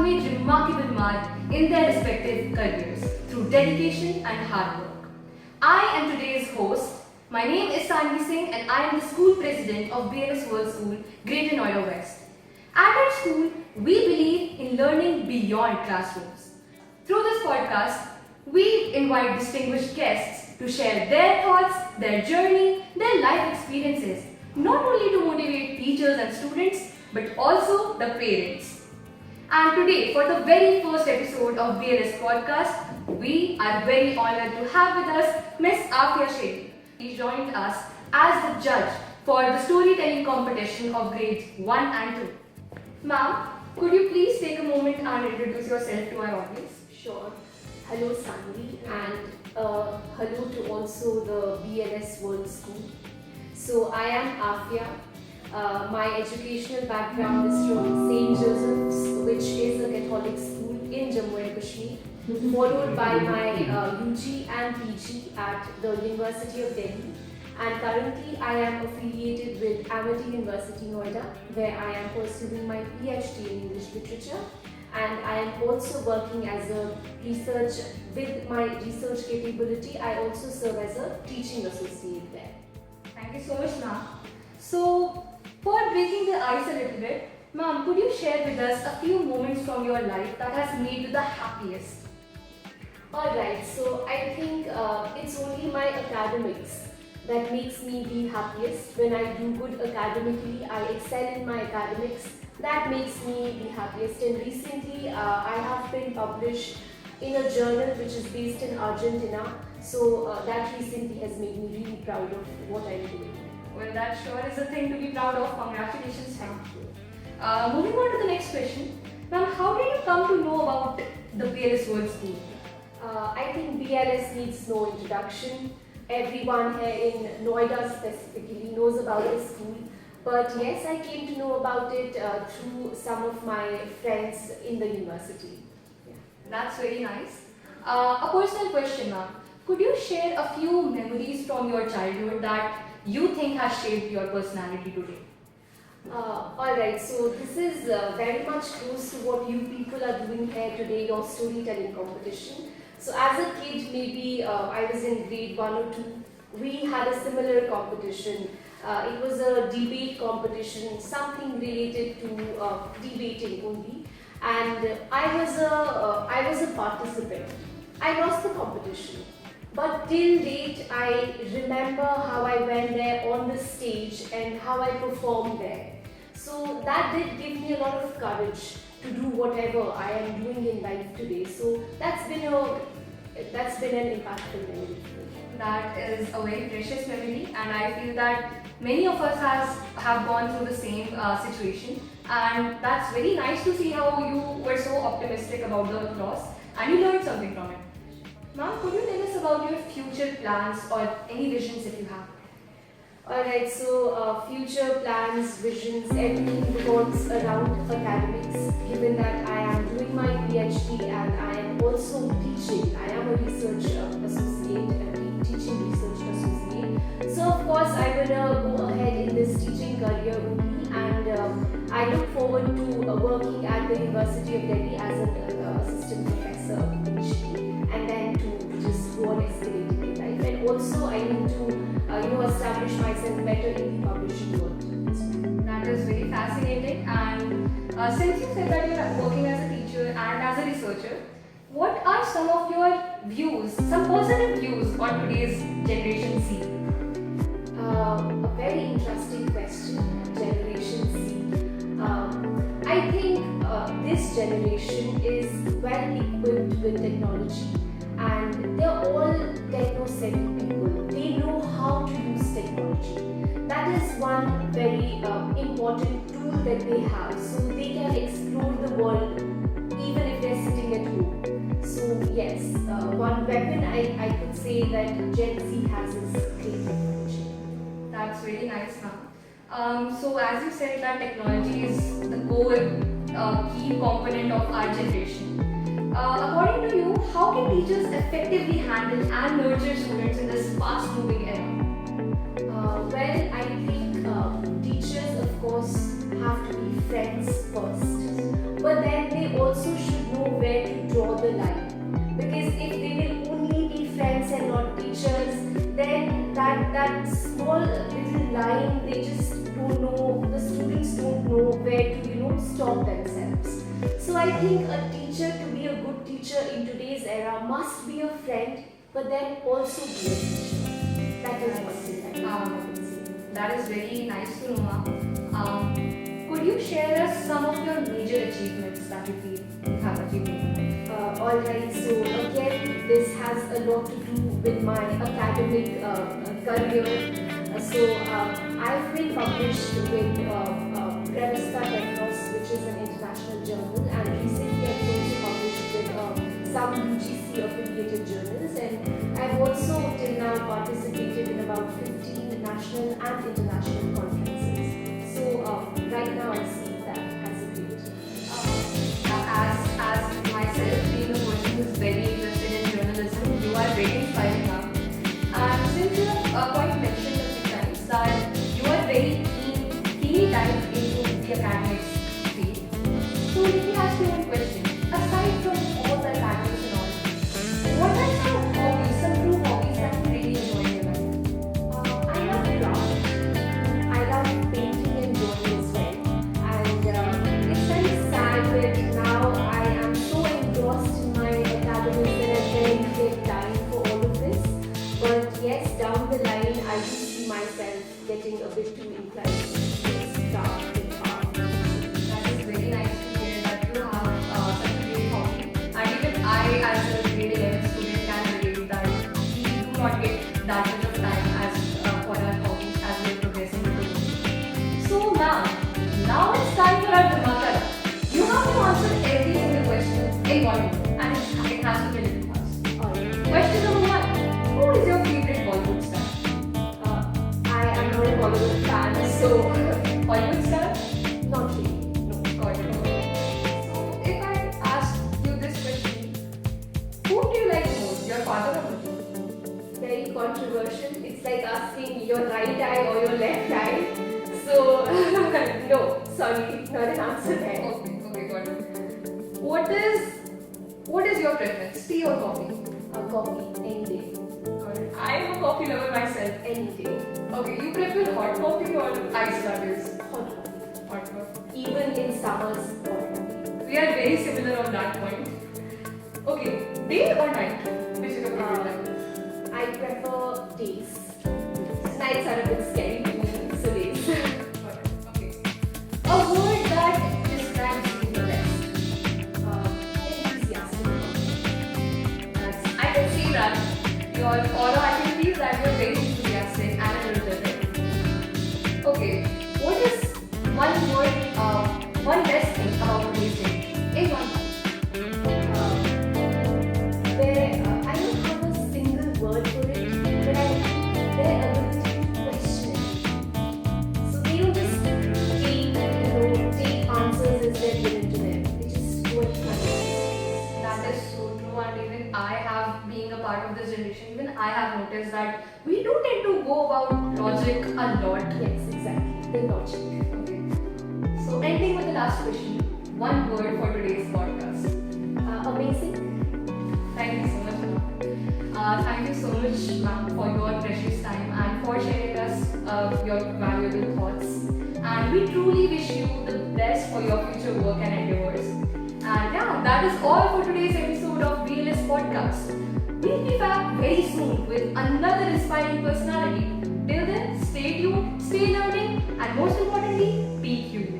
made remarkable mark in their respective careers through dedication and hard work. I am today's host. My name is Sanvi Singh and I am the school president of BLS World School, Greater Noida West. At our school, we believe in learning beyond classrooms. Through this podcast, we invite distinguished guests to share their thoughts, their journey, their life experiences, not only to motivate teachers and students, but also the parents. And today, for the very first episode of BLS podcast, we are very honored to have with us Miss Afia Shetty. She joined us as the judge for the storytelling competition of grades 1 and 2. Ma'am, could you please take a moment and introduce yourself to our audience? Sure. Hello Sanvi and hello to also the BLS World School. So I am Afia. My educational background is from St. Joseph's, which is a Catholic school in Jammu and Kashmir, followed by my UG and PG at the University of Delhi. And currently I am affiliated with Amity University Noida, where I am pursuing my PhD in English Literature. And I am also working as a research, with my research capability, I also serve as a teaching associate there. Thank you so much, ma'am. So, for breaking the ice a little bit, ma'am, could you share with us a few moments from your life that has made you the happiest? Alright, so I think it's only my academics that makes me the happiest. When I do good academically, I excel in my academics. That makes me the happiest. And recently, I have been published in a journal which is based in Argentina. So that recently has made me really proud of what I'm doing. Well, that sure is a thing to be proud of. Congratulations, ma'am. Moving on to the next question. Ma'am, how did you come to know about the BLS World School? I think BLS needs no introduction. Everyone here in Noida specifically knows about this school. But yes, I came to know about it through some of my friends in the university. Yeah. That's very nice. A personal question, ma'am. Could you share a few memories from your childhood that you think has shaped your personality today? Alright, so this is very much close to what you people are doing here today, your storytelling competition. So as a kid, maybe I was in grade 1 or 2, we had a similar competition. It was a debate competition, something related to debating only. And I was a participant. I lost the competition. But till date, I remember how I went there on the stage and how I performed there. So that did give me a lot of courage to do whatever I am doing in life today. So that's been an impactful memory for me. That is a very precious memory, and I feel that many of us have gone through the same situation, and that's very nice to see how you were so optimistic about the loss and you learned something from it. Ma'am, could you tell us about your future plans or any visions that you have? Alright, so future plans, visions, everything revolves around academics. Given that I am doing my PhD and I am also teaching, I am a research associate, a teaching research associate. So of course I will go ahead in this teaching career only, and I look forward to working at the University of Delhi as an assistant professor initially, and then to just go on escalating in life. And also I need to establish myself better in the publishing world. That is very fascinating, and since you said that you are working as a teacher and as a researcher, what are some of your views, some positive views on today's Generation Z? A very interesting question, Generation Z. I think this generation is well equipped with technology, and they're all techno-savvy people. They know how to use technology. That is one very important tool that they have, so they can explore the world even if they're sitting at home. So yes, one weapon I could say that Gen Z has is great technology. That's really nice, ma'am. So as you said that technology is the core key component of our generation. According to you, how can teachers effectively handle and nurture students in this fast-moving era? Well, I think teachers, of course, have to be friends first, but then they also should know where to draw the line. Because if they will only be friends and not teachers, then that small little line, they just don't know, the students don't know where to, stop themselves. So I think a teacher, to be a good teacher in today's era, must be a friend, but then also be a teacher. That is one thing I would say. That is very nice to know, ma'am. Could you share us some of your major achievements that you feel you have achieved in life? Alright, so again, this has a lot to do with my academic career. I've been published with Revista Technos, which is an international journal, and recently I've also published with some UGC affiliated journals, and I've also till now participated in about 15 national and international conferences. So right now I see that as a great As myself being a person who is very interested in journalism, you are very inspiring now. And since you have quite mentioned a few times that you are very keenly dived into the academics field, so let me ask you one question. Aside from all the academics and all, what are some hobbies, some true hobbies that you really enjoy in your life? I love craft. I love painting and drawing as well. And it's very sad that now I am so engrossed in my academics that I barely get time for all of this. But yes, down the line, I do see myself getting a bit too inclined towards craft and art. That is very nice to hear that you have such a great hobby. And even I, as a grade 11 student, can relate that we do not get that much of time for our hobbies as we are progressing in the world. So, now it's time for our Dhamakara. You have to answer every single question in one go, and it has to be a little fast. Alright. Question number 1. Who is your favorite Bollywood star? I am not a Bollywood fan, so Hollywood star? not really. No, got it. So, if I ask you this question, who do you like more, your father or mother? Very controversial. It's like asking your right eye or your left eye. So, no, sorry, not an answer there. Okay, got it. What is your preference, tea or coffee? Coffee, any day. Got it. I am a coffee lover myself. Any day. Okay, you prefer hot coffee or iced lattes? Hot coffee. Hot coffee. Even in summers, hot coffee. We are very similar on that point. Okay, day or night? Which is your favorite time? I prefer days. Nights are a bit scary to me, so days. Got it. Okay. A word that describes you the best. Enthusiastic. I can see that your aura, I can feel that you're very enthusiastic and energetic. Okay, what is one word, one best thing about today's day? In one word. I don't have a single word for it, but their ability to question it. So they don't just take answers as they're given to them. They just go and find it. That is so true, and even I have, being a part of this generation, even I have noticed that we do tend to go about logic a lot. Yes, exactly. The logic. Okay. So, ending with the last question, one word for today's podcast. Amazing. Thank you so much, ma'am. Thank you so much, ma'am, for your precious time and for sharing us your valuable thoughts. And we truly wish you the best for your future work and endeavors. And yeah, that is all for today's episode of BLS Podcast. We'll be back very soon with another inspiring personality. Till then, stay tuned, stay learning, and most importantly, be curious.